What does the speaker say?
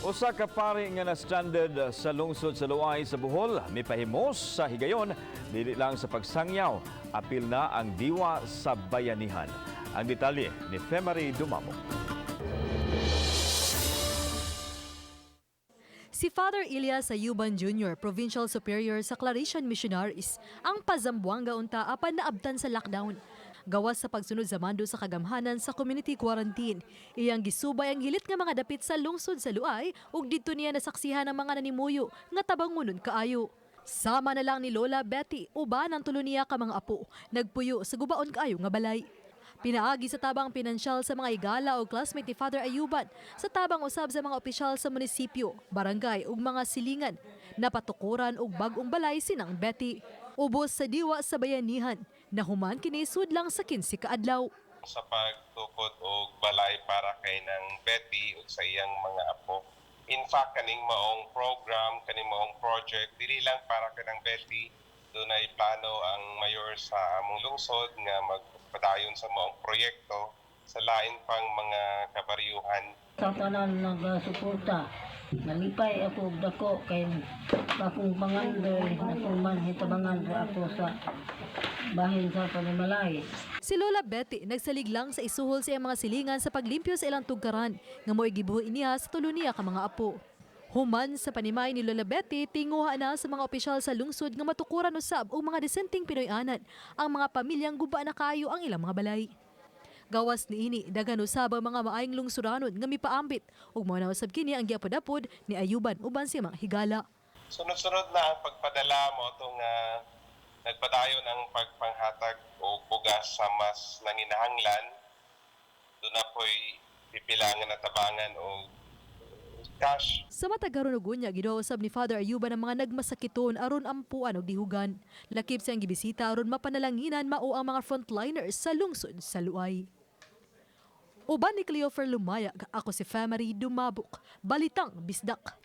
Usa ka pari nga na-stranded sa lungsod sa Luay sa Bohol, mipahimos sa higayon, dili lang sa pagsangyaw, apil na ang diwa sa bayanihan. Ang detalye ni Femari Dumamo. Si Father Elias Ayuban Jr., Provincial Superior sa Claretian Missionaries, ang pazambuanga unta apan naabtan sa lockdown. Gawas sa pagsunod sa mando sa kagamhanan sa community quarantine, iyang gisubay ang hilit nga mga dapit sa lungsod sa Luay ug didto niya nasaksihan ang mga nanimuyo nga tabangunon kaayo. Sama na lang ni Lola Betty uban ang tulo niya ka mga apo, nagpuyo sa gubaon kaayo nga balay. Pinaagi sa tabang pinansyal sa mga igala o classmate ni Father Ayuban sa tabang usab sa mga opisyal sa munisipyo, barangay ug mga silingan. Napatukuran og bag-ong balay sinang Betty. Ubos sa diwa sa bayanihan, nahuman kini sudlang sa 15 ka adlaw. Sa pagtukod og balay para kay nang Betty ug sa iyang mga apo. In fact, kaning maong program, kaning maong project, dili lang para kay nang Betty, dunay plano ang mayor sa among lungsod nga magpadayon sa maong proyekto sa lain pang mga kabaryuhan. Sa tanan nagasuporta, nalipay ako og dako kay akong pangandoy nakuman hitabangan sa ako sa bahin sa Panimalay. Si Lola Betty nagsalig lang sa isuhol sa iyang mga silingan sa paglimpyo sa ilang tugkaran nga mo'y gibuhi niya sa tulo niya ka mga apo. Human sa panimay ni Lola Betty, tinguha na sa mga opisyal sa lungsod nga matukuran usab og mga disenteng Pinoy-anan ang mga pamilyang guba na kayo ang ilang mga balay. Gawas niini, daghan usab ang mga maayong lungsuranon nga mipaambit ug mao na usab kini ang giapod-apod ni Ayuban uban sa mga higala. Sunod-sunod na ang pagpadala mo itong nagpadayon ang pagpanghatag o bugas sa mas nanginahanglan. Doon na po'y pipilangan na tabangan o cash. Sa matagaron og unya, gidaw usab ni Father Ayuban ang mga nagmasakiton aron ampuan og dihugan. Lakip siyang gibisita aron mapanalanginan mao ang mga frontliners sa lungsod sa Luay. Uban ni Cleofer Lumayag, ako si Femari Dumabok, Balitang Bisdak.